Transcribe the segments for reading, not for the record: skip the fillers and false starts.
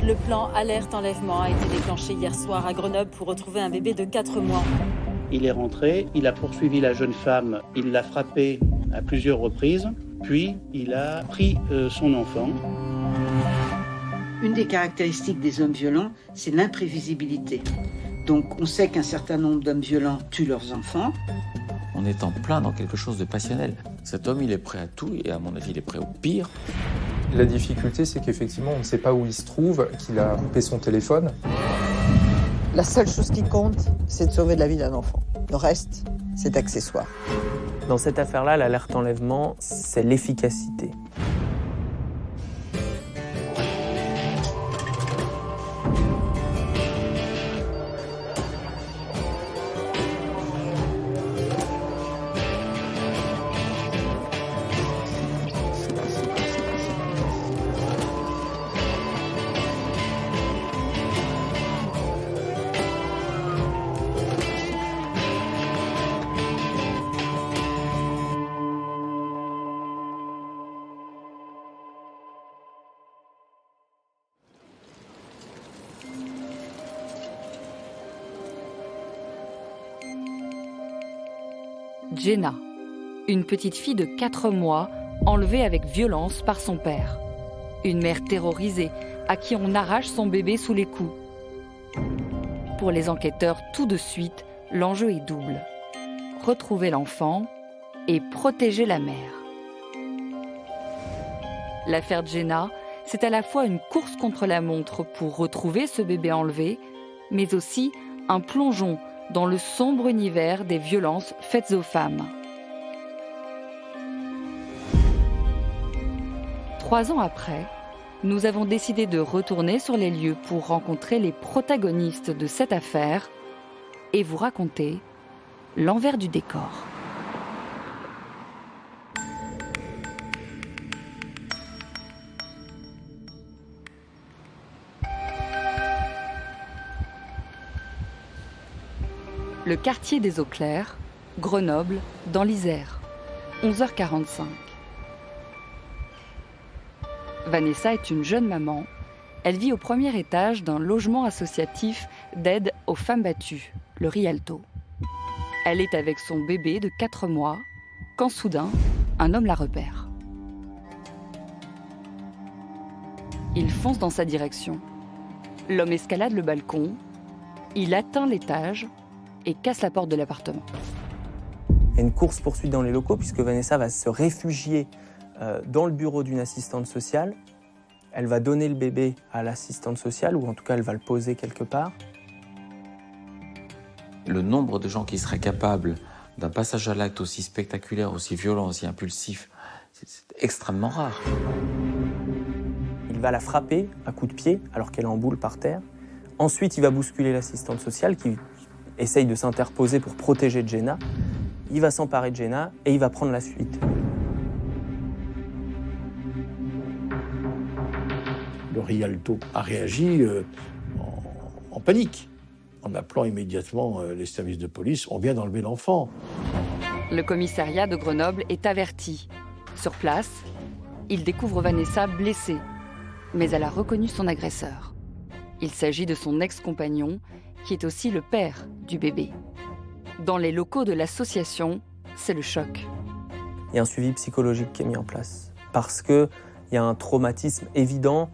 Le plan Alerte Enlèvement a été déclenché hier soir à Grenoble pour retrouver un bébé de 4 mois. Il est rentré, il a poursuivi la jeune femme, il l'a frappée à plusieurs reprises, puis il a pris son enfant. Une des caractéristiques des hommes violents, c'est l'imprévisibilité. Donc on sait qu'un certain nombre d'hommes violents tuent leurs enfants. On est en plein dans quelque chose de passionnel. Cet homme, il est prêt à tout et à mon avis, il est prêt au pire. La difficulté, c'est qu'effectivement, on ne sait pas où il se trouve, qu'il a coupé son téléphone. La seule chose qui compte, c'est de sauver la vie d'un enfant. Le reste, c'est accessoire. Dans cette affaire-là, l'alerte enlèvement, c'est l'efficacité. Jenna, une petite fille de 4 mois enlevée avec violence par son père. Une mère terrorisée à qui on arrache son bébé sous les coups. Pour les enquêteurs, tout de suite, l'enjeu est double. Retrouver l'enfant et protéger la mère. L'affaire Jenna, c'est à la fois une course contre la montre pour retrouver ce bébé enlevé, mais aussi un plongeon dans le sombre univers des violences faites aux femmes. 3 ans après, nous avons décidé de retourner sur les lieux pour rencontrer les protagonistes de cette affaire et vous raconter l'envers du décor. Le quartier des Eaux Claires, Grenoble, dans l'Isère, 11h45. Vanessa est une jeune maman. Elle vit au premier étage d'un logement associatif d'aide aux femmes battues, le Rialto. Elle est avec son bébé de 4 mois, quand soudain, un homme la repère. Il fonce dans sa direction. L'homme escalade le balcon, il atteint l'étage et casse la porte de l'appartement. Il y a une course-poursuite dans les locaux puisque Vanessa va se réfugier dans le bureau d'une assistante sociale. Elle va donner le bébé à l'assistante sociale, ou en tout cas elle va le poser quelque part. Le nombre de gens qui seraient capables d'un passage à l'acte aussi spectaculaire, aussi violent, aussi impulsif, c'est extrêmement rare. Il va la frapper à coups de pied alors qu'elle est en boule par terre. Ensuite, il va bousculer l'assistante sociale qui essaye de s'interposer pour protéger Jenna. Il va s'emparer de Jenna et il va prendre la fuite. Le Rialto a réagi en panique, en appelant immédiatement les services de police. On vient d'enlever l'enfant. Le commissariat de Grenoble est averti. Sur place, il découvre Vanessa blessée, mais elle a reconnu son agresseur. Il s'agit de son ex-compagnon, qui est aussi le père du bébé. Dans les locaux de l'association, c'est le choc. Il y a un suivi psychologique qui est mis en place, parce qu'il y a un traumatisme évident.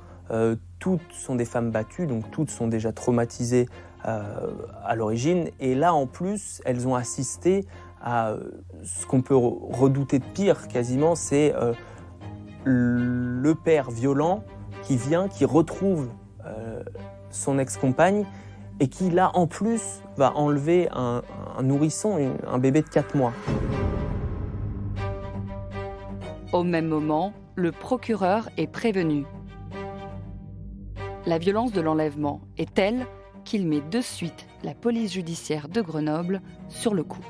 Toutes sont des femmes battues, donc toutes sont déjà traumatisées à l'origine. Et là, en plus, elles ont assisté à ce qu'on peut redouter de pire quasiment, c'est le père violent qui vient, qui retrouve son ex-compagne et qui, là, en plus, va enlever un nourrisson, un bébé de 4 mois. Au même moment, le procureur est prévenu. La violence de l'enlèvement est telle qu'il met de suite la police judiciaire de Grenoble sur le coup.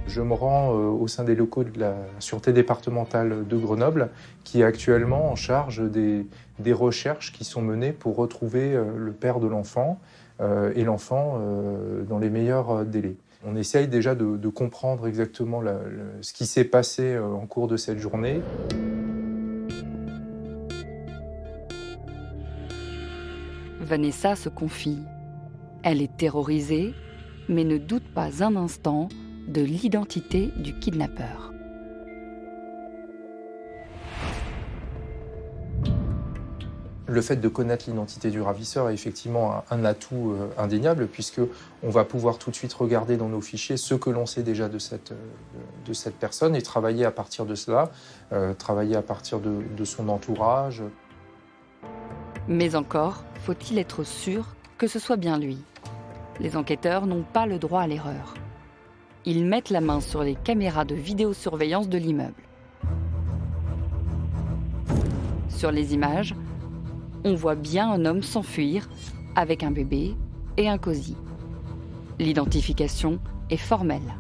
Je me rends au sein des locaux de la Sûreté départementale de Grenoble, qui est actuellement en charge des recherches qui sont menées pour retrouver le père de l'enfant et l'enfant dans les meilleurs délais. On essaye déjà de comprendre exactement ce qui s'est passé en cours de cette journée. Vanessa se confie. Elle est terrorisée, mais ne doute pas un instant de l'identité du kidnappeur. Le fait de connaître l'identité du ravisseur est effectivement un atout indéniable, puisque on va pouvoir tout de suite regarder dans nos fichiers ce que l'on sait déjà de cette personne et travailler à partir de cela, travailler à partir de son entourage. Mais encore, faut-il être sûr que ce soit bien lui. Les enquêteurs n'ont pas le droit à l'erreur. Ils mettent la main sur les caméras de vidéosurveillance de l'immeuble. Sur les images, on voit bien un homme s'enfuir avec un bébé et un cosy. L'identification est formelle.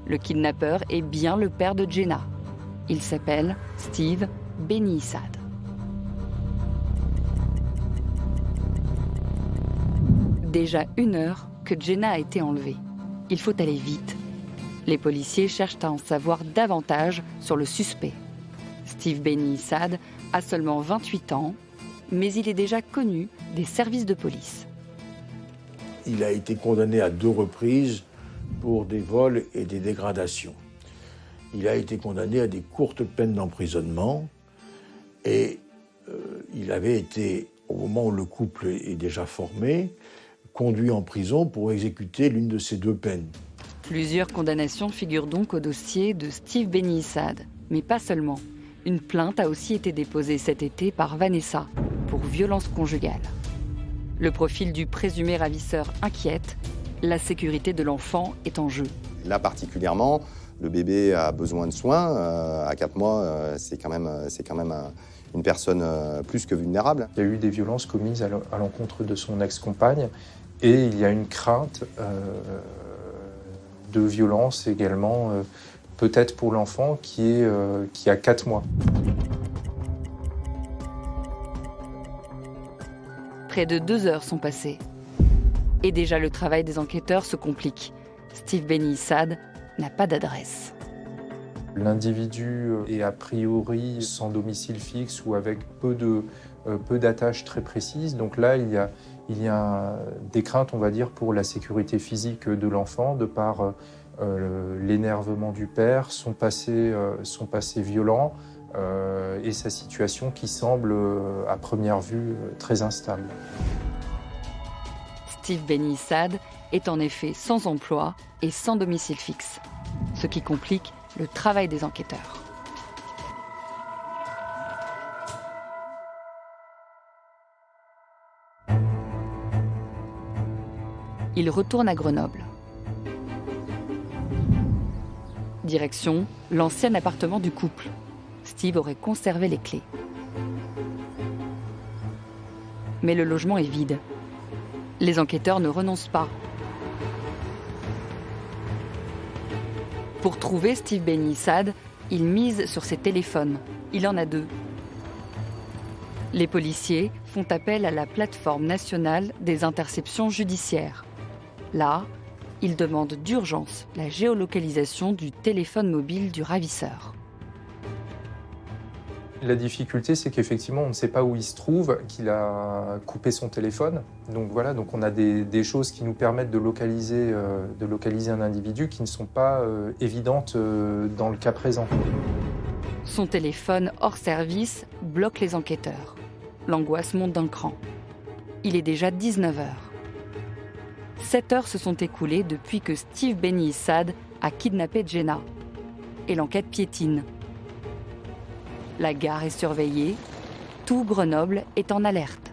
Le kidnappeur est bien le père de Jenna. Il s'appelle Steve Beni-Issad. Déjà 1 heure que Jenna a été enlevée. Il faut aller vite. Les policiers cherchent à en savoir davantage sur le suspect. Steve Beni-Issad a seulement 28 ans, mais il est déjà connu des services de police. Il a été condamné à 2 reprises pour des vols et des dégradations. Il a été condamné à des courtes peines d'emprisonnement et il avait été, au moment où le couple est déjà formé, conduit en prison pour exécuter l'une de ces 2 peines. Plusieurs condamnations figurent donc au dossier de Steve Beni-Issad, mais pas seulement. Une plainte a aussi été déposée cet été par Vanessa pour violence conjugale. Le profil du présumé ravisseur inquiète, la sécurité de l'enfant est en jeu. Là particulièrement, le bébé a besoin de soins. À 4 mois, c'est quand même une personne plus que vulnérable. Il y a eu des violences commises à l'encontre de son ex-compagne et il y a une crainte de violence également, peut-être pour l'enfant qui a 4 mois. Près de 2 heures sont passées. Et déjà le travail des enquêteurs se complique. Steve Beni-Issad n'a pas d'adresse. L'individu est a priori sans domicile fixe ou avec peu d'attaches très précises. Donc là, il y a des craintes, on va dire, pour la sécurité physique de l'enfant, de par l'énervement du père, son passé violent et sa situation qui semble, à première vue, très instable. Steve Beni-Issad est en effet sans emploi et sans domicile fixe, ce qui complique le travail des enquêteurs. Il retourne à Grenoble. Direction l'ancien appartement du couple. Steve aurait conservé les clés. Mais le logement est vide. Les enquêteurs ne renoncent pas. Pour trouver Steve Beni-Issad, ils misent sur ses téléphones. Il en a 2. Les policiers font appel à la plateforme nationale des interceptions judiciaires. Là, ils demandent d'urgence la géolocalisation du téléphone mobile du ravisseur. La difficulté, c'est qu'effectivement, on ne sait pas où il se trouve, qu'il a coupé son téléphone. Donc voilà, donc on a des choses qui nous permettent de localiser un individu qui ne sont pas évidentes dans le cas présent. Son téléphone hors service bloque les enquêteurs. L'angoisse monte d'un cran. Il est déjà 19h. 7 heures se sont écoulées depuis que Steve Beni-Issad a kidnappé Jenna. Et l'enquête piétine. La gare est surveillée. Tout Grenoble est en alerte.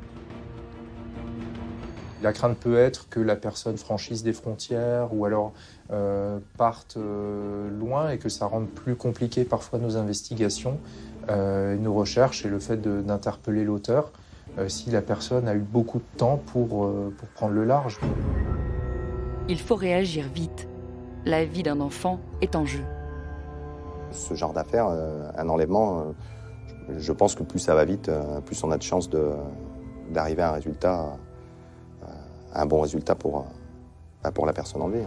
La crainte peut être que la personne franchisse des frontières ou alors parte loin et que ça rende plus compliqué parfois nos investigations, nos recherches et le fait d'interpeller l'auteur si la personne a eu beaucoup de temps pour prendre le large. Il faut réagir vite. La vie d'un enfant est en jeu. Ce genre d'affaire, un enlèvement, je pense que plus ça va vite, plus on a de chances d'arriver à un résultat, un bon résultat pour la personne enlevée.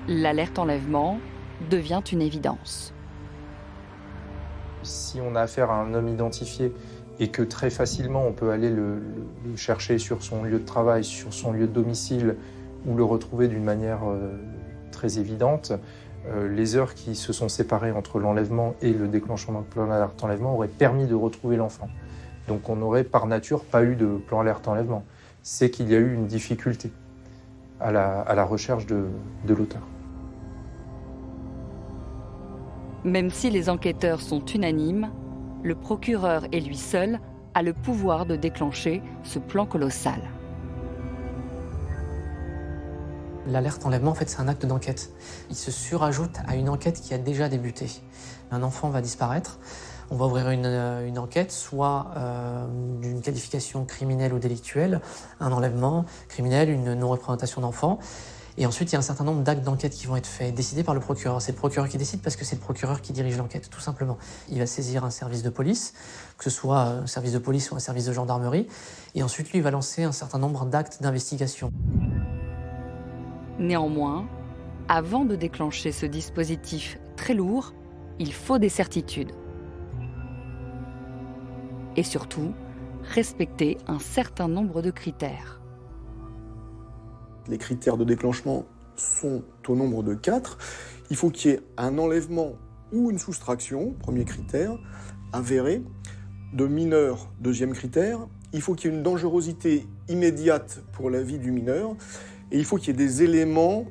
L'alerte enlèvement devient une évidence. Si on a affaire à un homme identifié et que très facilement on peut aller le chercher sur son lieu de travail, sur son lieu de domicile, ou le retrouver d'une manière très évidente, les heures qui se sont séparées entre l'enlèvement et le déclenchement de plan d'alerte enlèvement auraient permis de retrouver l'enfant. Donc on n'aurait par nature pas eu de plan alerte enlèvement. C'est qu'il y a eu une difficulté à la recherche de l'auteur. Même si les enquêteurs sont unanimes, le procureur et lui seul a le pouvoir de déclencher ce plan colossal. L'alerte enlèvement, en fait, c'est un acte d'enquête. Il se surajoute à une enquête qui a déjà débuté. Un enfant va disparaître, on va ouvrir une enquête, soit d'une qualification criminelle ou délictuelle, un enlèvement criminel, une non-représentation d'enfant. Et ensuite, il y a un certain nombre d'actes d'enquête qui vont être faits, décidés par le procureur. C'est le procureur qui décide parce que c'est le procureur qui dirige l'enquête, tout simplement. Il va saisir un service de police, que ce soit un service de police ou un service de gendarmerie, et ensuite, lui, il va lancer un certain nombre d'actes d'investigation. Néanmoins, avant de déclencher ce dispositif très lourd, il faut des certitudes. Et surtout, respecter un certain nombre de critères. Les critères de déclenchement sont au nombre de 4. Il faut qu'il y ait un enlèvement ou une soustraction, premier critère, avéré, de mineur, deuxième critère. Il faut qu'il y ait une dangerosité immédiate pour la vie du mineur. Et il faut qu'il y ait des éléments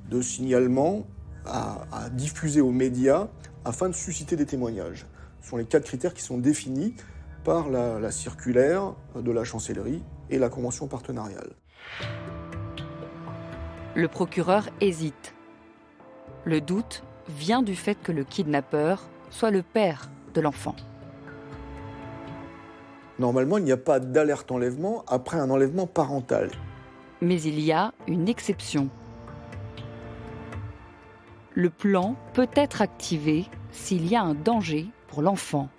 de signalement à diffuser aux médias afin de susciter des témoignages. Ce sont les 4 critères qui sont définis par la circulaire de la chancellerie et la convention partenariale. Le procureur hésite. Le doute vient du fait que le kidnappeur soit le père de l'enfant. Normalement, il n'y a pas d'alerte enlèvement après un enlèvement parental. Mais il y a une exception. Le plan peut être activé s'il y a un danger pour l'enfant.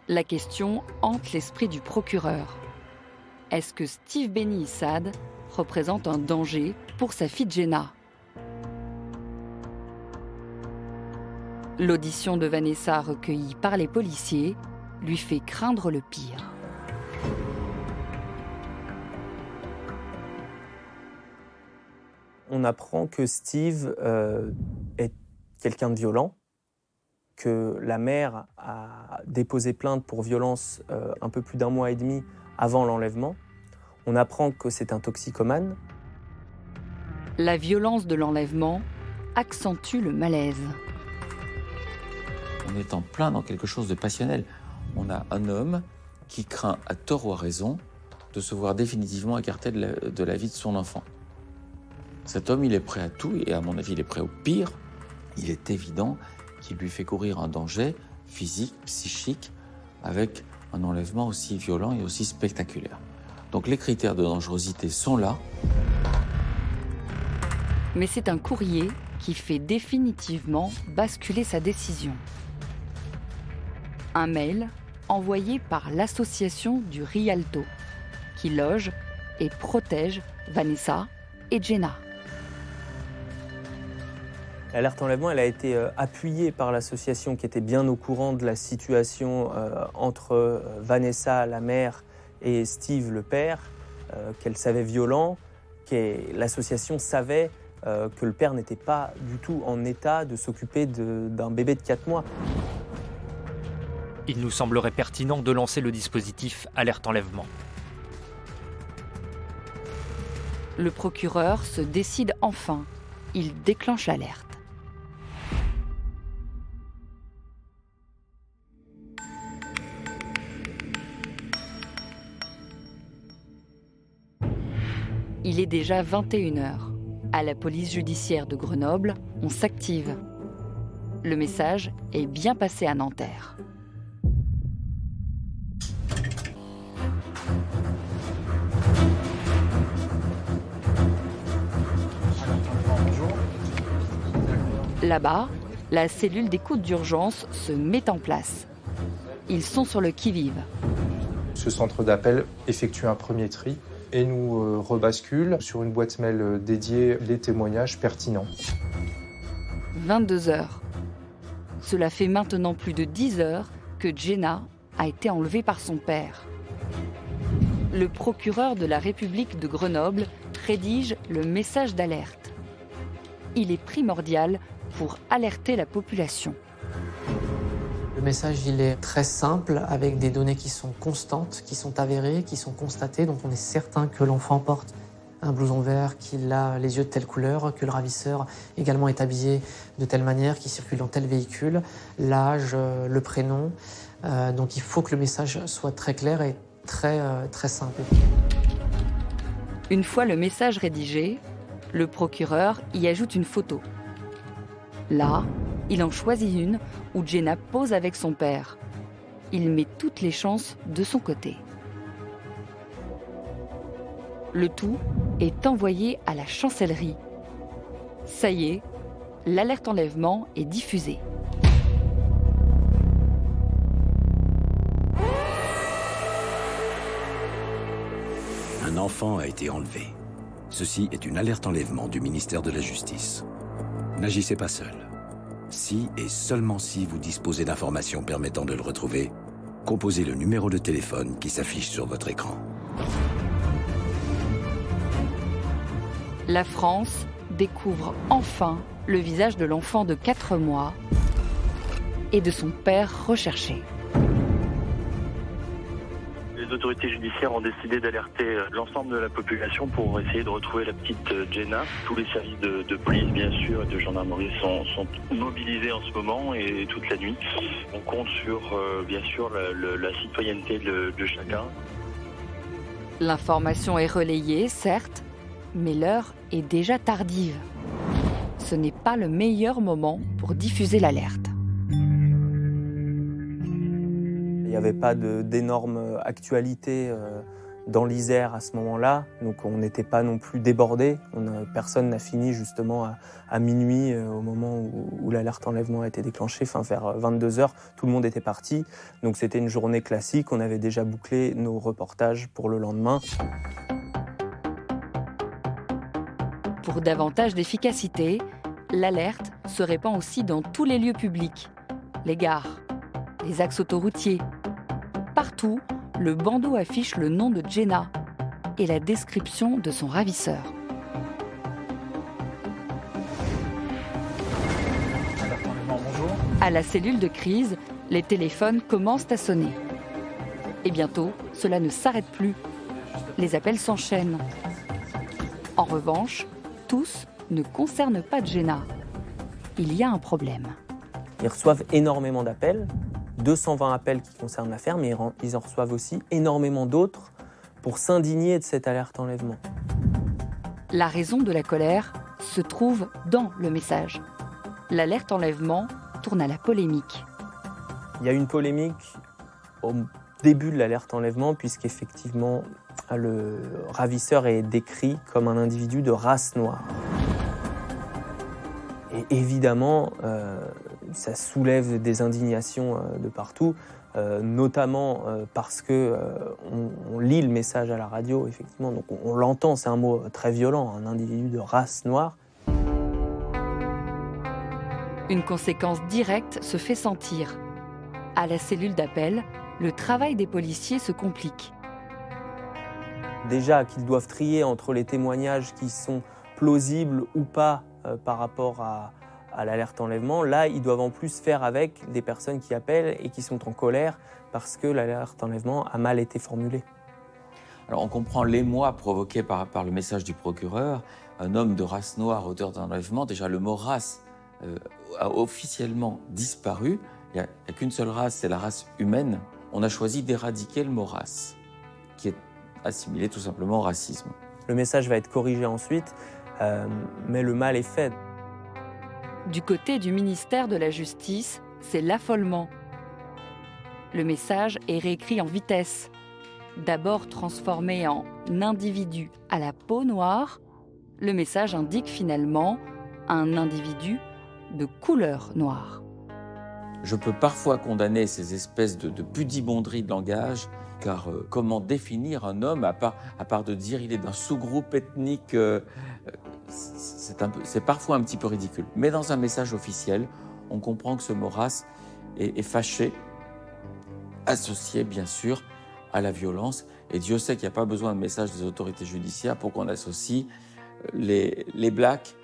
La question hante l'esprit du procureur. Est-ce que Steve Beni Issad représente un danger pour sa fille Jenna? L'audition de Vanessa recueillie par les policiers lui fait craindre le pire. On apprend que Steve est quelqu'un de violent, que la mère a déposé plainte pour violence un peu plus d'1 mois et demi avant l'enlèvement. On apprend que c'est un toxicomane. La violence de l'enlèvement accentue le malaise. On est en plein dans quelque chose de passionnel. On a un homme qui craint, à tort ou à raison, de se voir définitivement écarté de la vie de son enfant. Cet homme, il est prêt à tout, et à mon avis, il est prêt au pire. Il est évident qu'il lui fait courir un danger physique, psychique, avec un enlèvement aussi violent et aussi spectaculaire. Donc les critères de dangerosité sont là. Mais c'est un courrier qui fait définitivement basculer sa décision. Un mail envoyé par l'association du Rialto, qui loge et protège Vanessa et Jenna. L'alerte enlèvement, elle a été appuyée par l'association qui était bien au courant de la situation entre Vanessa, la mère, et Steve, le père, qu'elle savait violent, que l'association savait que le père n'était pas du tout en état de s'occuper d'un bébé de 4 mois. Il nous semblerait pertinent de lancer le dispositif alerte enlèvement. Le procureur se décide enfin. Il déclenche l'alerte. Il est déjà 21h. À la police judiciaire de Grenoble, on s'active. Le message est bien passé à Nanterre. Là-bas, la cellule d'écoute d'urgence se met en place. Ils sont sur le qui-vive. Ce centre d'appel effectue un premier tri et nous rebascule sur une boîte mail dédiée les témoignages pertinents. 22h. Cela fait maintenant plus de 10 heures que Jenna a été enlevée par son père. Le procureur de la République de Grenoble rédige le message d'alerte. Il est primordial pour alerter la population. Le message, il est très simple, avec des données qui sont constantes, qui sont avérées, qui sont constatées. Donc on est certain que l'enfant porte un blouson vert, qu'il a les yeux de telle couleur, que le ravisseur également est habillé de telle manière, qu'il circule dans tel véhicule, l'âge, le prénom. Donc il faut que le message soit très clair et très simple. Une fois le message rédigé, le procureur y ajoute une photo. Là, il en choisit une où Jenna pose avec son père. Il met toutes les chances de son côté. Le tout est envoyé à la chancellerie. Ça y est, l'alerte enlèvement est diffusée. Un enfant a été enlevé. Ceci est une alerte enlèvement du ministère de la Justice. N'agissez pas seul. Si et seulement si vous disposez d'informations permettant de le retrouver, composez le numéro de téléphone qui s'affiche sur votre écran. La France découvre enfin le visage de l'enfant de 4 mois et de son père recherché. Les autorités judiciaires ont décidé d'alerter l'ensemble de la population pour essayer de retrouver la petite Jenna. Tous les services de police, bien sûr, et de gendarmerie sont mobilisés en ce moment et toute la nuit. On compte sur, bien sûr, la citoyenneté de chacun. L'information est relayée, certes, mais l'heure est déjà tardive. Ce n'est pas le meilleur moment pour diffuser l'alerte. Il n'y avait pas d'énorme actualité dans l'Isère à ce moment-là, donc on n'était pas non plus débordés. Personne n'a fini justement à minuit, au moment où l'alerte enlèvement a été déclenchée, vers 22h, tout le monde était parti. Donc c'était une journée classique, on avait déjà bouclé nos reportages pour le lendemain. Pour davantage d'efficacité, l'alerte se répand aussi dans tous les lieux publics, les gares, les axes autoroutiers. Partout, le bandeau affiche le nom de Jenna et la description de son ravisseur. À la cellule de crise, les téléphones commencent à sonner. Et bientôt, cela ne s'arrête plus. Les appels s'enchaînent. En revanche, tous ne concernent pas Jenna. Il y a un problème. Ils reçoivent énormément d'appels, 220 appels qui concernent l'affaire, mais ils en reçoivent aussi énormément d'autres pour s'indigner de cette alerte enlèvement. La raison de la colère se trouve dans le message. L'alerte enlèvement tourne à la polémique. Il y a une polémique au début de l'alerte enlèvement, puisqu'effectivement, le ravisseur est décrit comme un individu de race noire. Et évidemment, ça soulève des indignations de partout, notamment parce qu'on lit le message à la radio, effectivement, donc on l'entend, c'est un mot très violent, un individu de race noire. Une conséquence directe se fait sentir. À la cellule d'appel, le travail des policiers se complique. Déjà qu'ils doivent trier entre les témoignages qui sont plausibles ou pas par rapport à l'alerte enlèvement, là, ils doivent en plus faire avec des personnes qui appellent et qui sont en colère parce que l'alerte enlèvement a mal été formulée. Alors on comprend l'émoi provoqué par le message du procureur. Un homme de race noire, auteur d'un enlèvement, déjà le mot race a officiellement disparu. Il n'y a qu'une seule race, c'est la race humaine. On a choisi d'éradiquer le mot race, qui est assimilé tout simplement au racisme. Le message va être corrigé ensuite, mais le mal est fait. Du côté du ministère de la Justice, c'est l'affolement. Le message est réécrit en vitesse. D'abord transformé en « individu à la peau noire », le message indique finalement un individu de couleur noire. Je peux parfois condamner ces espèces de pudibonderies de langage, car comment définir un homme à part de dire il est d'un sous-groupe ethnique, c'est parfois un petit peu ridicule. Mais dans un message officiel, on comprend que ce mot race est fâché, associé bien sûr à la violence. Et Dieu sait qu'il n'y a pas besoin de message des autorités judiciaires pour qu'on associe les blacks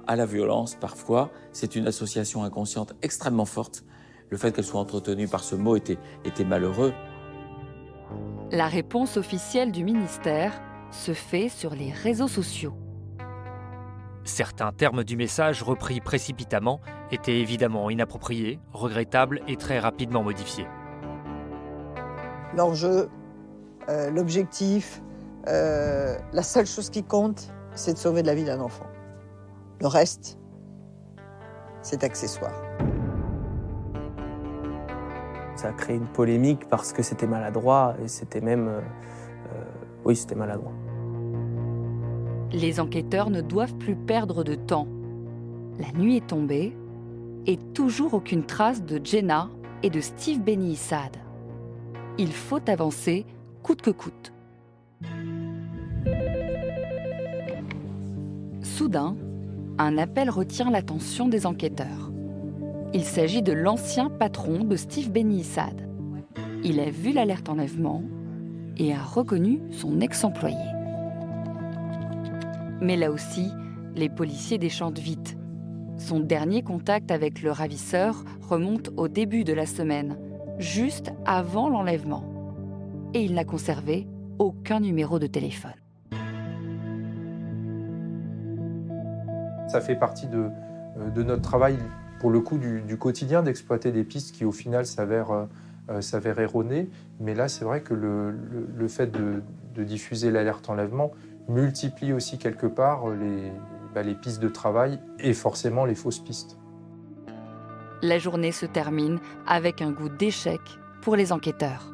à la violence parfois. C'est une association inconsciente extrêmement forte. Le fait qu'elle soit entretenue par ce mot était malheureux. La réponse officielle du ministère se fait sur les réseaux sociaux. Certains termes du message repris précipitamment étaient évidemment inappropriés, regrettables et très rapidement modifiés. L'enjeu, l'objectif, la seule chose qui compte, c'est de sauver la vie d'un enfant. Le reste, c'est accessoire. Ça a créé une polémique parce que c'était maladroit et c'était même... oui, c'était maladroit. Les enquêteurs ne doivent plus perdre de temps. La nuit est tombée et toujours aucune trace de Jenna et de Steve Beni Issad. Il faut avancer coûte que coûte. Soudain, un appel retient l'attention des enquêteurs. Il s'agit de l'ancien patron de Steve Beni Issad. Il a vu l'alerte enlèvement et a reconnu son ex-employé. Mais là aussi, les policiers déchantent vite. Son dernier contact avec le ravisseur remonte au début de la semaine, juste avant l'enlèvement. Et il n'a conservé aucun numéro de téléphone. Ça fait partie de notre travail, pour le coup, du quotidien, d'exploiter des pistes qui, au final, s'avèrent erronées. Mais là, c'est vrai que le fait de diffuser l'alerte enlèvement multiplie aussi quelque part les pistes de travail et forcément les fausses pistes. La journée se termine avec un goût d'échec pour les enquêteurs.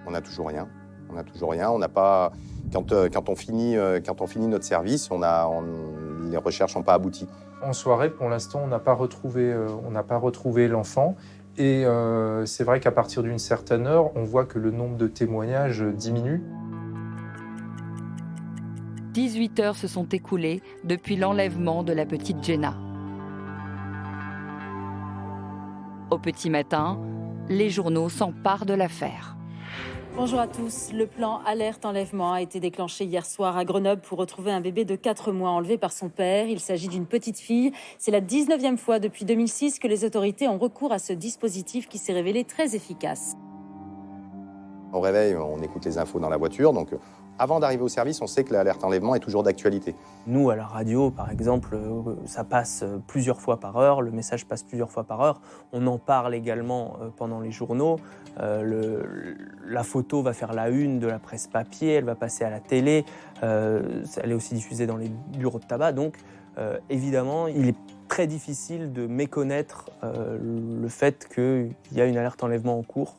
On n'a toujours rien. On n'a pas. Quand on finit notre service, les recherches n'ont pas abouti. En soirée, pour l'instant, on n'a pas retrouvé l'enfant. Et c'est vrai qu'à partir d'une certaine heure, on voit que le nombre de témoignages diminue. 18 heures se sont écoulées depuis l'enlèvement de la petite Jenna. Au petit matin, les journaux s'emparent de l'affaire. Bonjour à tous. Le plan alerte enlèvement a été déclenché hier soir à Grenoble pour retrouver un bébé de 4 mois enlevé par son père. Il s'agit d'une petite fille. C'est la 19e fois depuis 2006 que les autorités ont recours à ce dispositif qui s'est révélé très efficace. Au réveil, on écoute les infos dans la voiture, donc avant d'arriver au service, on sait que l'alerte enlèvement est toujours d'actualité. Nous, à la radio, par exemple, ça passe plusieurs fois par heure, le message passe plusieurs fois par heure. On en parle également pendant les journaux. La photo va faire la une de la presse papier, elle va passer à la télé, elle est aussi diffusée dans les bureaux de tabac. Donc, évidemment, il est très difficile de méconnaître le fait qu'il y a une alerte enlèvement en cours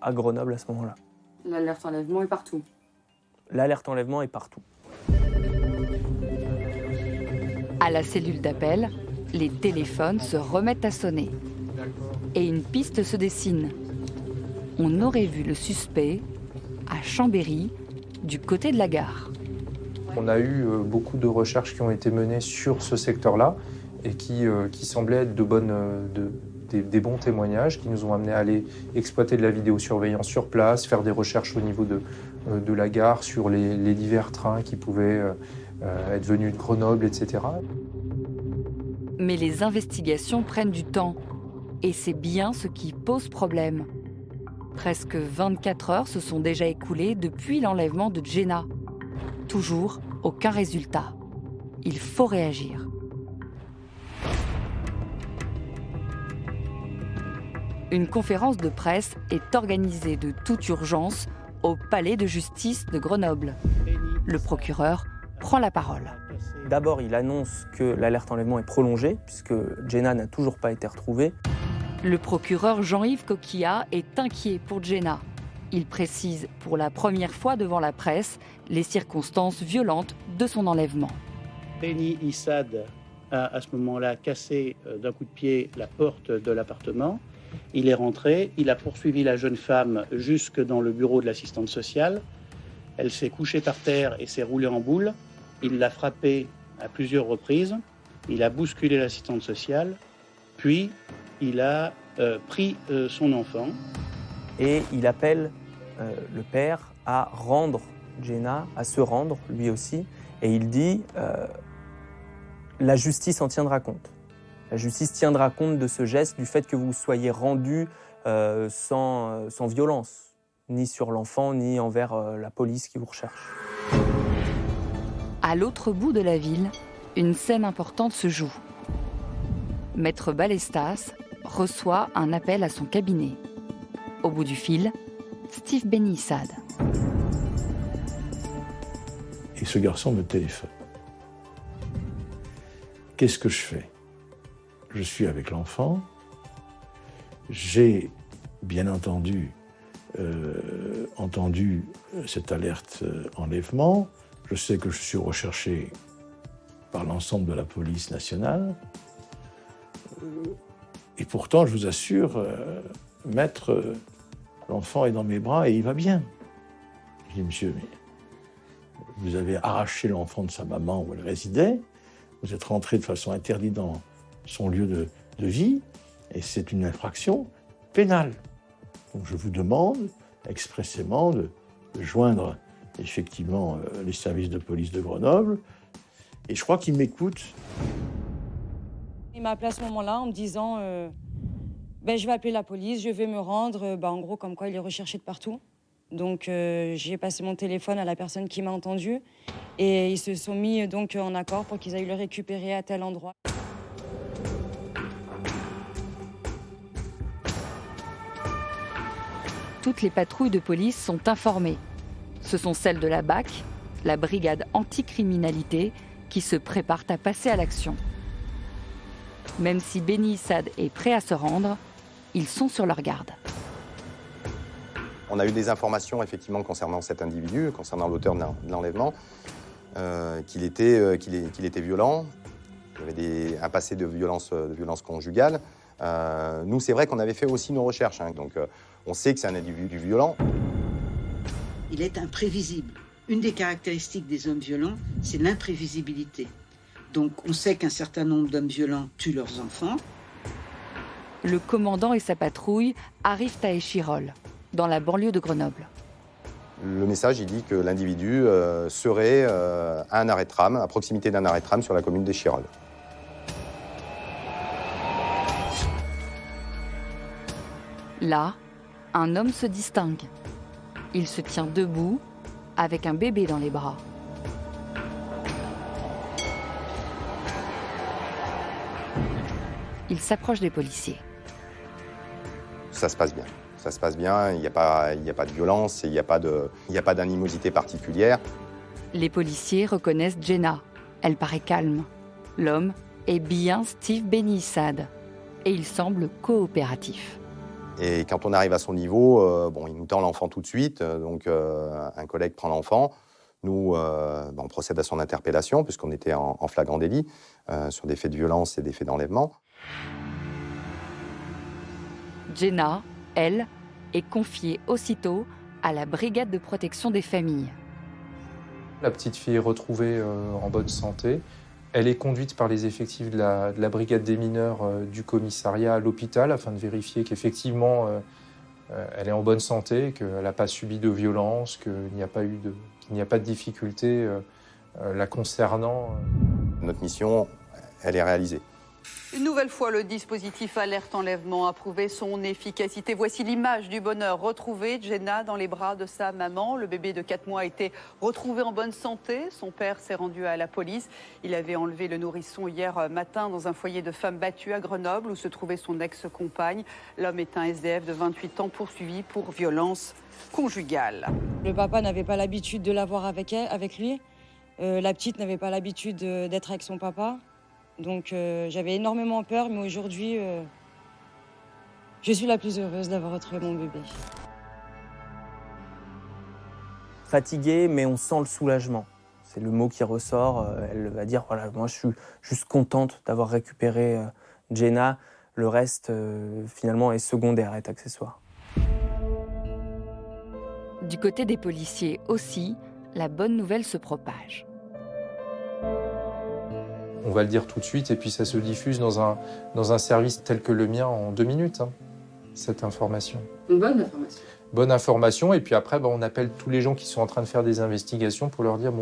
à Grenoble à ce moment-là. L'alerte enlèvement est partout. L'alerte enlèvement est partout. À la cellule d'appel, les téléphones se remettent à sonner. Et une piste se dessine. On aurait vu le suspect à Chambéry, du côté de la gare. On a eu beaucoup de recherches qui ont été menées sur ce secteur-là et qui semblaient être des bons témoignages qui nous ont amenés à aller exploiter de la vidéosurveillance sur place, faire des recherches au niveau de la gare sur les divers trains qui pouvaient être venus de Grenoble, etc. Mais les investigations prennent du temps. Et c'est bien ce qui pose problème. Presque 24 heures se sont déjà écoulées depuis l'enlèvement de Jenna. Toujours aucun résultat. Il faut réagir. Une conférence de presse est organisée de toute urgence au palais de justice de Grenoble. Le procureur prend la parole. D'abord, il annonce que l'alerte enlèvement est prolongée, puisque Jenna n'a toujours pas été retrouvée. Le procureur Jean-Yves Coquillat est inquiet pour Jenna. Il précise pour la première fois devant la presse les circonstances violentes de son enlèvement. Beni Issad a à ce moment-là cassé d'un coup de pied la porte de l'appartement. Il est rentré, il a poursuivi la jeune femme jusque dans le bureau de l'assistante sociale. Elle s'est couchée par terre et s'est roulée en boule. Il l'a frappée à plusieurs reprises. Il a bousculé l'assistante sociale Puis, il a pris son enfant. Et il appelle le père à rendre Jenna, à se rendre lui aussi. Et il dit la justice en tiendra compte. La justice tiendra compte de ce geste, du fait que vous soyez rendu sans violence, ni sur l'enfant, ni envers la police qui vous recherche. À l'autre bout de la ville, une scène importante se joue. Maître Balestas reçoit un appel à son cabinet. Au bout du fil, Steve Benissade. Et ce garçon me téléphone. Qu'est-ce que je fais? Je suis avec l'enfant. J'ai bien entendu cette alerte enlèvement. Je sais que je suis recherché par l'ensemble de la police nationale. Et pourtant, je vous assure, maître, l'enfant est dans mes bras et il va bien. Je dis, monsieur, mais vous avez arraché l'enfant de sa maman où elle résidait, vous êtes rentré de façon interdite dans son lieu de vie, et c'est une infraction pénale. Donc je vous demande expressément de joindre effectivement les services de police de Grenoble, et je crois qu'il m'écoute. Il m'a appelé à ce moment-là en me disant je vais appeler la police, je vais me rendre, en gros comme quoi il est recherché de partout. Donc j'ai passé mon téléphone à la personne qui m'a entendu et ils se sont mis donc en accord pour qu'ils aillent le récupérer à tel endroit. Toutes les patrouilles de police sont informées. Ce sont celles de la BAC, la brigade anticriminalité, qui se préparent à passer à l'action. Même si Benissade est prêt à se rendre, ils sont sur leur garde. On a eu des informations effectivement concernant cet individu, concernant l'auteur de l'enlèvement, qu'il était violent, qu'il y avait un passé de violence conjugale. Nous, c'est vrai qu'on avait fait aussi nos recherches, donc on sait que c'est un individu violent. Il est imprévisible. Une des caractéristiques des hommes violents, c'est l'imprévisibilité. Donc on sait qu'un certain nombre d'hommes violents tuent leurs enfants. Le commandant et sa patrouille arrivent à Échirolles, dans la banlieue de Grenoble. Le message, il dit que l'individu serait à un arrêt de tram, à proximité d'un arrêt de tram sur la commune d'Échirolles. Là, un homme se distingue. Il se tient debout, avec un bébé dans les bras. Il s'approche des policiers. Ça se passe bien. Ça se passe bien, il n'y a pas de violence, il n'y a pas d'animosité particulière. Les policiers reconnaissent Jenna. Elle paraît calme. L'homme est bien Steve Benissade. Et il semble coopératif. Et quand on arrive à son niveau, il nous tend l'enfant tout de suite. Donc un collègue prend l'enfant. Nous, on procède à son interpellation, puisqu'on était en flagrant délit, sur des faits de violence et des faits d'enlèvement. Jenna, elle, est confiée aussitôt à la brigade de protection des familles. La petite fille est retrouvée en bonne santé. Elle est conduite par les effectifs de la brigade des mineurs du commissariat à l'hôpital afin de vérifier qu'effectivement elle est en bonne santé, qu'elle n'a pas subi de violence, qu'il n'y a pas de difficulté la concernant. Notre mission, elle est réalisée. Une nouvelle fois, le dispositif alerte enlèvement a prouvé son efficacité. Voici l'image du bonheur retrouvé. Jenna dans les bras de sa maman. Le bébé de 4 mois a été retrouvé en bonne santé. Son père s'est rendu à la police. Il avait enlevé le nourrisson hier matin dans un foyer de femmes battues à Grenoble où se trouvait son ex-compagne. L'homme est un SDF de 28 ans poursuivi pour violence conjugale. Le papa n'avait pas l'habitude de l'avoir avec lui. La petite n'avait pas l'habitude d'être avec son papa. Donc j'avais énormément peur, mais aujourd'hui, je suis la plus heureuse d'avoir retrouvé mon bébé. Fatiguée, mais on sent le soulagement. C'est le mot qui ressort. Elle va dire, voilà, moi je suis juste contente d'avoir récupéré Jenna. Le reste, finalement, est secondaire, est accessoire. Du côté des policiers aussi, la bonne nouvelle se propage. On va le dire tout de suite et puis ça se diffuse dans un service tel que le mien en 2 minutes, cette information. Une bonne information. Bonne information et puis après on appelle tous les gens qui sont en train de faire des investigations pour leur dire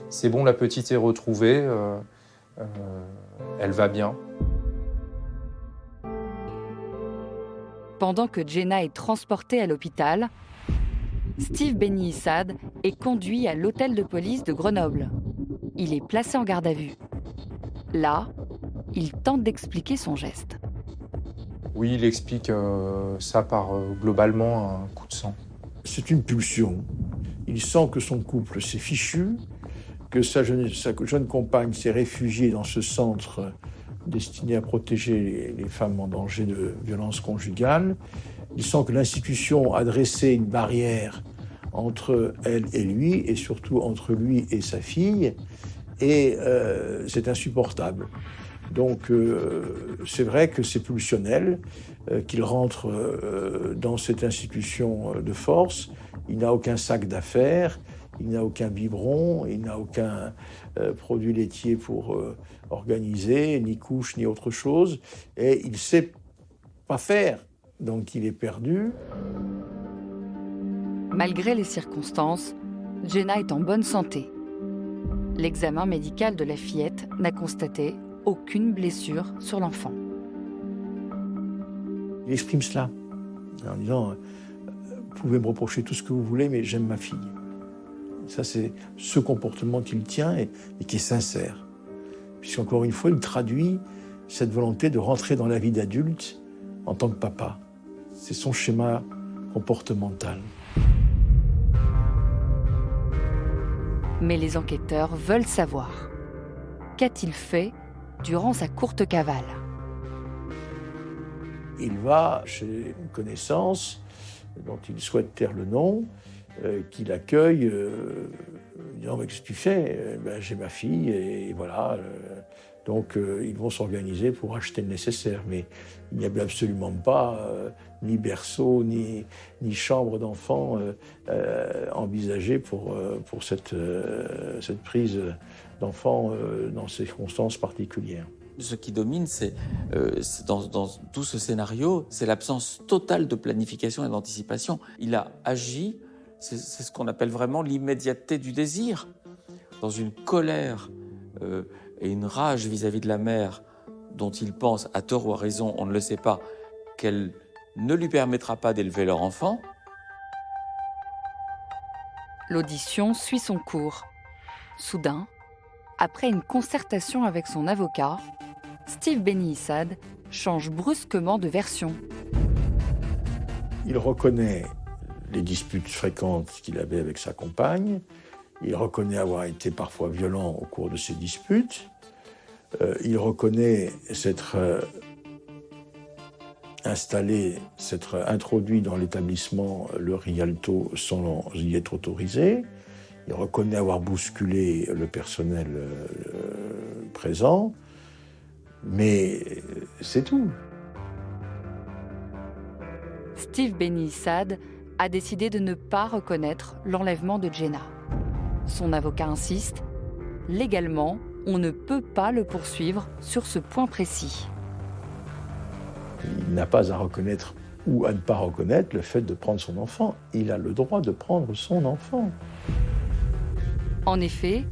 c'est bon, la petite est retrouvée, elle va bien. Pendant que Jenna est transportée à l'hôpital, Steve Beni-Issad est conduit à l'hôtel de police de Grenoble. Il est placé en garde à vue. Là, il tente d'expliquer son geste. Oui, il explique ça par globalement un coup de sang. C'est une pulsion. Il sent que son couple s'est fichu, que sa jeune compagne s'est réfugiée dans ce centre destiné à protéger les femmes en danger de violence conjugale. Il sent que l'institution a dressé une barrière entre elle et lui, et surtout entre lui et sa fille, et c'est insupportable. Donc c'est vrai que c'est pulsionnel, qu'il rentre dans cette institution de force. Il n'a aucun sac d'affaires, il n'a aucun biberon, il n'a aucun produit laitier pour organiser, ni couche, ni autre chose. Et il ne sait pas faire, donc il est perdu. Malgré les circonstances, Jenna est en bonne santé. L'examen médical de la fillette n'a constaté aucune blessure sur l'enfant. Il exprime cela en disant « Vous pouvez me reprocher tout ce que vous voulez, mais j'aime ma fille ». Ça, c'est ce comportement qu'il tient et qui est sincère. Puisqu'encore une fois, il traduit cette volonté de rentrer dans la vie d'adulte en tant que papa. C'est son schéma comportemental. Mais les enquêteurs veulent savoir. Qu'a-t-il fait durant sa courte cavale? Il va chez une connaissance dont il souhaite taire le nom, qui l'accueille, disant « Qu'est-ce que tu fais ?»« J'ai ma fille et voilà. » Donc ils vont s'organiser pour acheter le nécessaire. Mais il n'y a absolument pas ni berceau, ni chambre d'enfant envisagée pour cette prise d'enfant dans ces circonstances particulières. Ce qui domine, c'est dans tout ce scénario, c'est l'absence totale de planification et d'anticipation. Il a agi, c'est ce qu'on appelle vraiment l'immédiateté du désir. Dans une colère et une rage vis-à-vis de la mère, dont il pense, à tort ou à raison, on ne le sait pas, qu'elle ne lui permettra pas d'élever leur enfant. L'audition suit son cours. Soudain, après une concertation avec son avocat, Steve Beni-Issad change brusquement de version. Il reconnaît les disputes fréquentes qu'il avait avec sa compagne. Il reconnaît avoir été parfois violent au cours de ces disputes. Il reconnaît s'être installé, s'être introduit dans l'établissement Le Rialto sans y être autorisé. Il reconnaît avoir bousculé le personnel présent. Mais c'est tout. Steve Beni-Issad a décidé de ne pas reconnaître l'enlèvement de Jenna. Son avocat insiste, légalement, on ne peut pas le poursuivre sur ce point précis. Il n'a pas à reconnaître ou à ne pas reconnaître le fait de prendre son enfant. Il a le droit de prendre son enfant. En effet,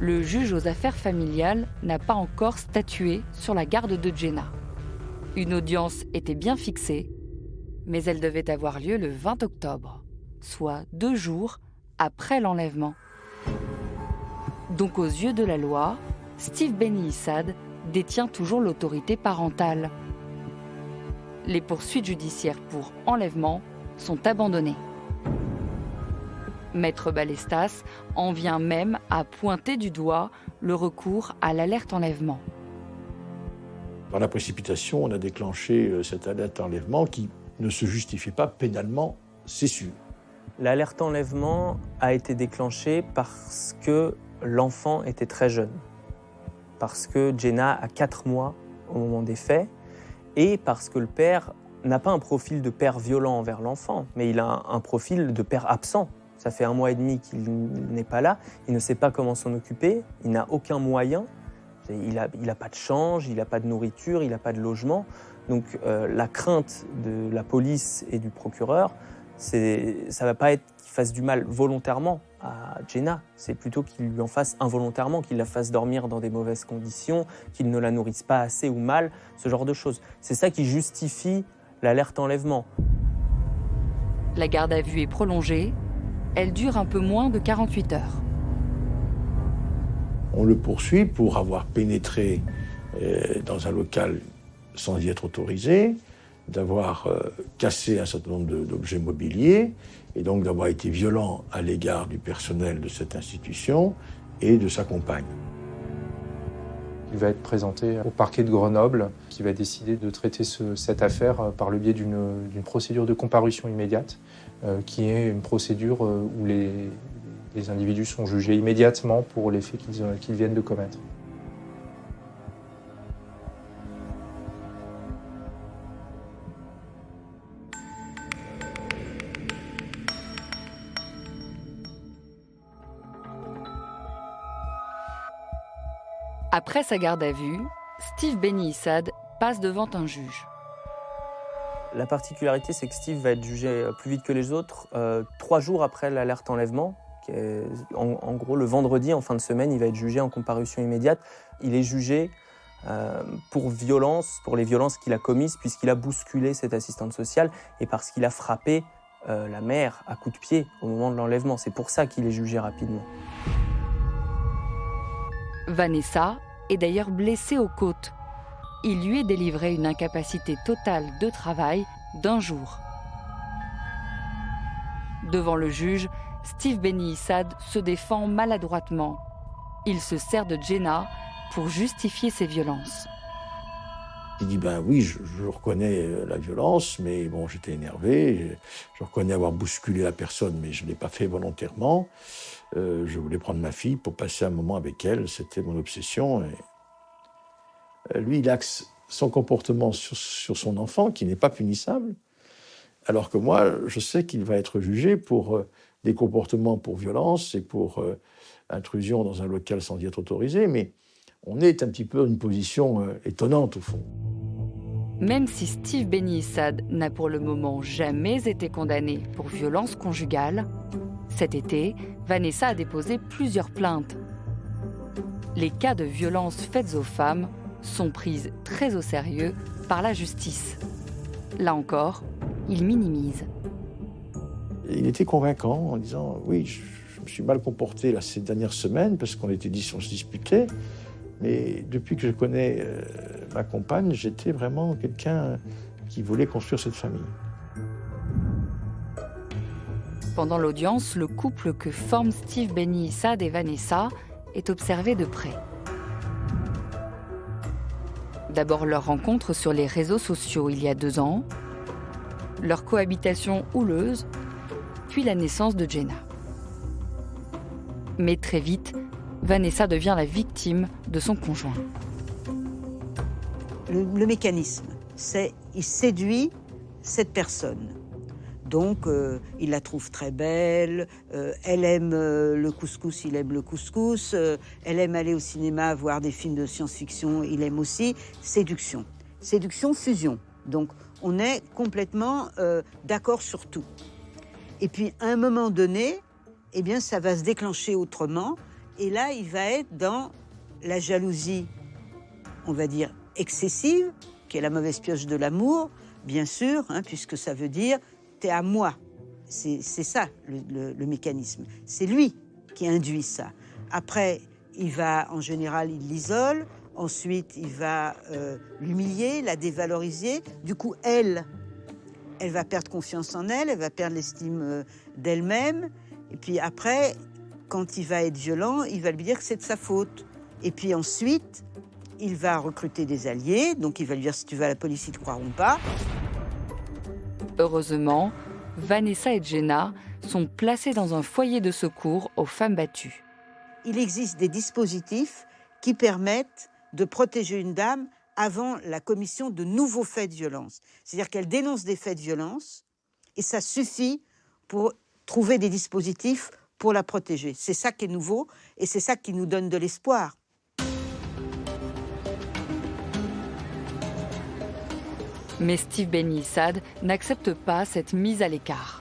le juge aux affaires familiales n'a pas encore statué sur la garde de Jenna. Une audience était bien fixée, mais elle devait avoir lieu le 20 octobre, soit 2 jours après l'enlèvement. Donc aux yeux de la loi, Steve Beni-Issad détient toujours l'autorité parentale. Les poursuites judiciaires pour enlèvement sont abandonnées. Maître Balestas en vient même à pointer du doigt le recours à l'alerte enlèvement. Dans la précipitation, on a déclenché cette alerte enlèvement qui ne se justifie pas pénalement, c'est sûr. L'alerte enlèvement a été déclenchée parce que l'enfant était très jeune. Parce que Jenna a 4 mois au moment des faits et parce que le père n'a pas un profil de père violent envers l'enfant, mais il a un profil de père absent. Ça fait 1 mois et demi qu'il n'est pas là, il ne sait pas comment s'en occuper, il n'a aucun moyen Il a pas de change, il n'a pas de nourriture, il n'a pas de logement. Donc la crainte de la police et du procureur, ça ne va pas être qu'il fasse du mal volontairement à Jenna, c'est plutôt qu'il lui en fasse involontairement, qu'il la fasse dormir dans des mauvaises conditions, qu'il ne la nourrisse pas assez ou mal, ce genre de choses. C'est ça qui justifie l'alerte enlèvement. La garde à vue est prolongée. Elle dure un peu moins de 48 heures. On le poursuit pour avoir pénétré dans un local sans y être autorisé, d'avoir cassé un certain nombre d'objets mobiliers et donc d'avoir été violent à l'égard du personnel de cette institution et de sa compagne. Il va être présenté au parquet de Grenoble qui va décider de traiter cette affaire par le biais d'une procédure de comparution immédiate qui est une procédure où les individus sont jugés immédiatement pour les faits qu'ils viennent de commettre. Après sa garde à vue, Steve Beni-Issad passe devant un juge. La particularité, c'est que Steve va être jugé plus vite que les autres 3 jours après l'alerte enlèvement. En gros, le vendredi, en fin de semaine, il va être jugé en comparution immédiate. Il est jugé pour les violences qu'il a commises, puisqu'il a bousculé cette assistante sociale et parce qu'il a frappé la mère à coups de pied au moment de l'enlèvement. C'est pour ça qu'il est jugé rapidement. Vanessa est d'ailleurs blessée aux côtes. Il lui est délivré une incapacité totale de travail d'1 jour. Devant le juge, Steve Beni-Issad se défend maladroitement. Il se sert de Jenna pour justifier ses violences. Il dit oui, je reconnais la violence, mais bon, j'étais énervé. Je reconnais avoir bousculé la personne, mais je ne l'ai pas fait volontairement. Je voulais prendre ma fille pour passer un moment avec elle. C'était mon obsession. Et lui, il axe son comportement sur son enfant, qui n'est pas punissable, alors que moi, je sais qu'il va être jugé pour des comportements pour violence et pour intrusion dans un local sans y être autorisé. Mais on est un petit peu dans une position étonnante, au fond. Même si Steve Beni-Issad n'a pour le moment jamais été condamné pour violence conjugale, cet été, Vanessa a déposé plusieurs plaintes. Les cas de violences faites aux femmes sont prises très au sérieux par la justice. Là encore, il minimise. Il était convaincant en disant « Oui, je me suis mal comporté là, ces dernières semaines parce qu'on se disputait. Mais depuis que je connais ma compagne, j'étais vraiment quelqu'un qui voulait construire cette famille. » Pendant l'audience, le couple que forment Steve Beni-Issad et Vanessa est observé de près. D'abord leur rencontre sur les réseaux sociaux il y a 2 ans, leur cohabitation houleuse, puis la naissance de Jenna. Mais très vite, Vanessa devient la victime de son conjoint. Le mécanisme, c'est il séduit cette personne. Donc, il la trouve très belle, elle aime le couscous, il aime le couscous, elle aime aller au cinéma, voir des films de science-fiction, il aime aussi. Séduction. Séduction, fusion. Donc, on est complètement d'accord sur tout. Et puis, à un moment donné, eh bien, ça va se déclencher autrement. Et là, il va être dans la jalousie, on va dire, excessive, qui est la mauvaise pioche de l'amour, bien sûr, puisque ça veut dire t'es à moi. C'est ça le mécanisme. C'est lui qui induit ça. Après, en général, il l'isole. Ensuite, il va l'humilier, la dévaloriser. Du coup, elle va perdre confiance en elle, elle va perdre l'estime d'elle-même. Et puis après, quand il va être violent, il va lui dire que c'est de sa faute. Et puis ensuite, il va recruter des alliés. Donc, il va lui dire, si tu vas à la police, ils ne te croiront pas. Heureusement, Vanessa et Jenna sont placées dans un foyer de secours aux femmes battues. Il existe des dispositifs qui permettent de protéger une dame avant la commission de nouveaux faits de violence. C'est-à-dire qu'elle dénonce des faits de violence et ça suffit pour trouver des dispositifs pour la protéger. C'est ça qui est nouveau et c'est ça qui nous donne de l'espoir. Mais Steve Beni-Issad n'accepte pas cette mise à l'écart.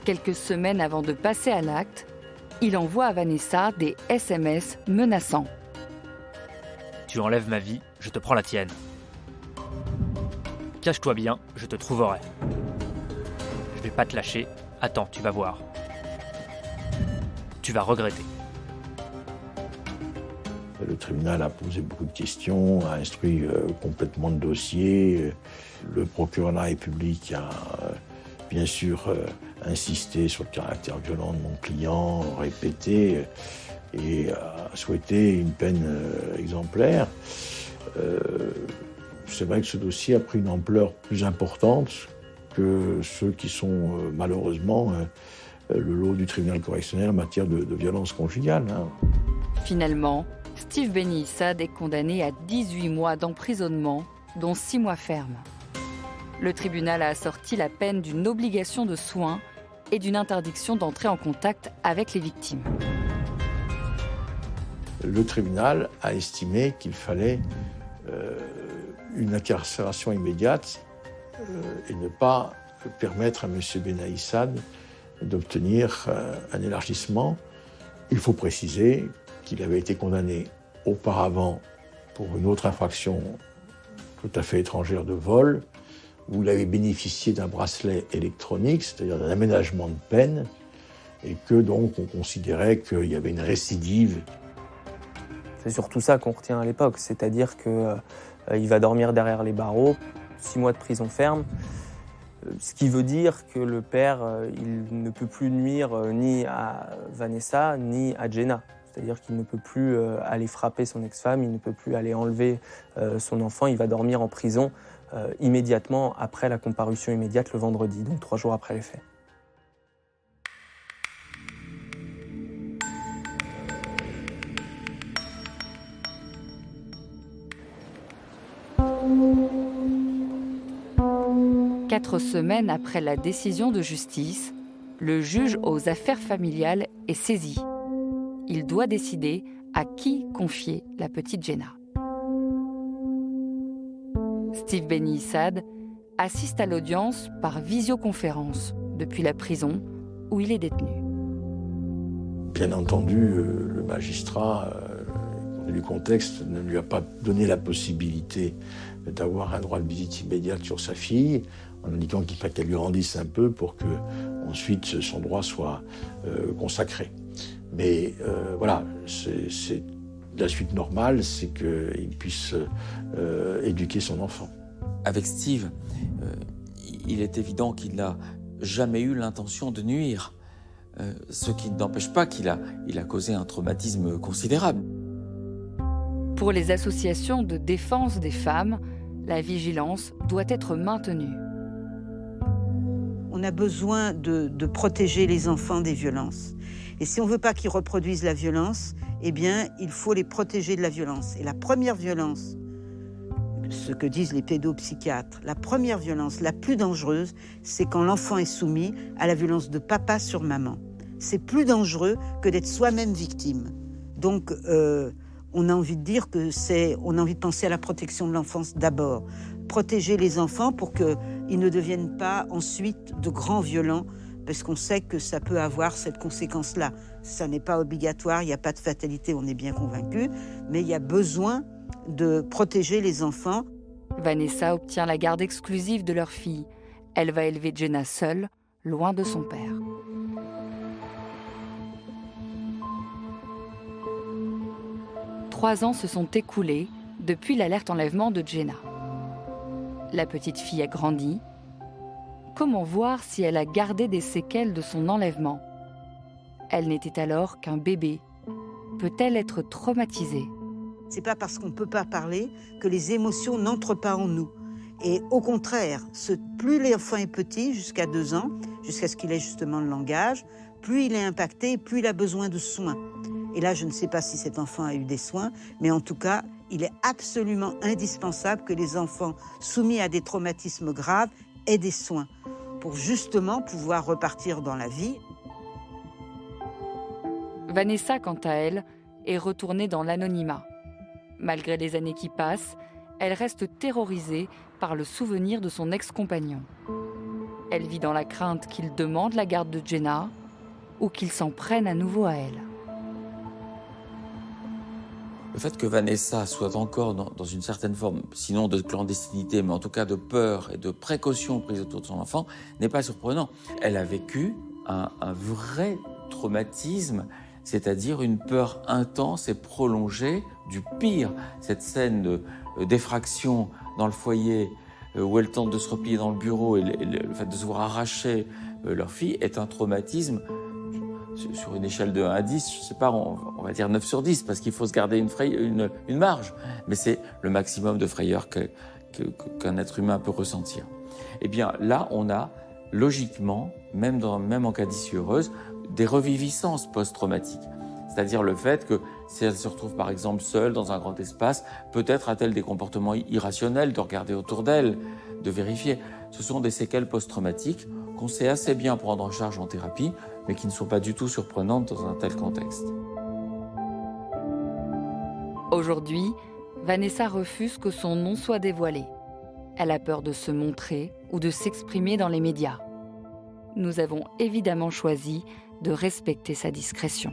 Quelques semaines avant de passer à l'acte, il envoie à Vanessa des SMS menaçants. Tu enlèves ma vie, je te prends la tienne. Cache-toi bien, je te trouverai. Je vais pas te lâcher, attends, tu vas voir. Tu vas regretter. Le tribunal a posé beaucoup de questions, a instruit complètement le dossier. Le procureur de la République a bien sûr insisté sur le caractère violent de mon client, répété, et a souhaité une peine exemplaire. C'est vrai que ce dossier a pris une ampleur plus importante que ceux qui sont malheureusement le lot du tribunal correctionnel en matière de violence conjugale. Finalement, Steve Beni-Issad est condamné à 18 mois d'emprisonnement, dont 6 mois fermes. Le tribunal a assorti la peine d'une obligation de soins et d'une interdiction d'entrer en contact avec les victimes. Le tribunal a estimé qu'il fallait une incarcération immédiate et ne pas permettre à M. Beni-Issad d'obtenir un élargissement. Il faut préciser qu'il avait été condamné auparavant pour une autre infraction tout à fait étrangère de vol, où il avait bénéficié d'un bracelet électronique, c'est-à-dire d'un aménagement de peine, et que donc on considérait qu'il y avait une récidive. C'est surtout ça qu'on retient à l'époque, c'est-à-dire qu'il va dormir derrière les barreaux, 6 mois de prison ferme, ce qui veut dire que le père il ne peut plus nuire ni à Vanessa ni à Jenna. C'est-à-dire qu'il ne peut plus aller frapper son ex-femme, il ne peut plus aller enlever son enfant, il va dormir en prison immédiatement après la comparution immédiate le vendredi, donc 3 jours après les faits. Quatre semaines après la décision de justice, le juge aux affaires familiales est saisi. Il doit décider à qui confier la petite Jenna. Steve Beni-Issad assiste à l'audience par visioconférence depuis la prison où il est détenu. Bien entendu, le magistrat, compte tenu du contexte, ne lui a pas donné la possibilité d'avoir un droit de visite immédiate sur sa fille, en indiquant qu'il fallait qu'elle lui rendisse un peu pour que ensuite son droit soit consacré. Mais voilà, c'est la suite normale, c'est qu'il puisse éduquer son enfant. Avec Steve, il est évident qu'il n'a jamais eu l'intention de nuire, ce qui n'empêche pas qu'il a causé un traumatisme considérable. Pour les associations de défense des femmes, la vigilance doit être maintenue. On a besoin de protéger les enfants des violences. Et si on ne veut pas qu'ils reproduisent la violence, eh bien, il faut les protéger de la violence. Et la première violence, ce que disent les pédopsychiatres, la première violence, la plus dangereuse, c'est quand l'enfant est soumis à la violence de papa sur maman. C'est plus dangereux que d'être soi-même victime. Donc, on a envie de dire on a envie de penser à la protection de l'enfance d'abord. Protéger les enfants pour qu'ils ne deviennent pas ensuite de grands violents, parce qu'on sait que ça peut avoir cette conséquence-là. Ça n'est pas obligatoire, il n'y a pas de fatalité, on est bien convaincus, mais il y a besoin de protéger les enfants. Vanessa obtient la garde exclusive de leur fille. Elle va élever Jenna seule, loin de son père. Trois ans se sont écoulés depuis l'alerte enlèvement de Jenna. La petite fille a grandi. Comment voir si elle a gardé des séquelles de son enlèvement? Elle n'était alors qu'un bébé. Peut-elle être traumatisée? C'est pas parce qu'on ne peut pas parler que les émotions n'entrent pas en nous. Et au contraire, plus l'enfant est petit, jusqu'à 2 ans, jusqu'à ce qu'il ait justement le langage, plus il est impacté, plus il a besoin de soins. Et là, je ne sais pas si cet enfant a eu des soins, mais en tout cas, il est absolument indispensable que les enfants soumis à des traumatismes graves aient des soins pour justement pouvoir repartir dans la vie. Vanessa, quant à elle, est retournée dans l'anonymat. Malgré les années qui passent, elle reste terrorisée par le souvenir de son ex-compagnon. Elle vit dans la crainte qu'il demande la garde de Jenna ou qu'il s'en prenne à nouveau à elle. Le fait que Vanessa soit encore dans une certaine forme, sinon de clandestinité, mais en tout cas de peur et de précaution prise autour de son enfant, n'est pas surprenant. Elle a vécu un vrai traumatisme, c'est-à-dire une peur intense et prolongée du pire. Cette scène d'effraction dans le foyer où elle tente de se replier dans le bureau et le fait de se voir arracher leur fille est un traumatisme sur une échelle de 1 à 10, je ne sais pas, on va dire 9 sur 10, parce qu'il faut se garder une marge. Mais c'est le maximum de frayeur qu'un être humain peut ressentir. Eh bien là, on a logiquement, même en cas d'issue heureuse, des reviviscences post-traumatiques. C'est-à-dire le fait que si elle se retrouve par exemple seule dans un grand espace, peut-être a-t-elle des comportements irrationnels, de regarder autour d'elle, de vérifier. Ce sont des séquelles post-traumatiques qu'on sait assez bien prendre en charge en thérapie, mais qui ne sont pas du tout surprenantes dans un tel contexte. Aujourd'hui, Vanessa refuse que son nom soit dévoilé. Elle a peur de se montrer ou de s'exprimer dans les médias. Nous avons évidemment choisi de respecter sa discrétion.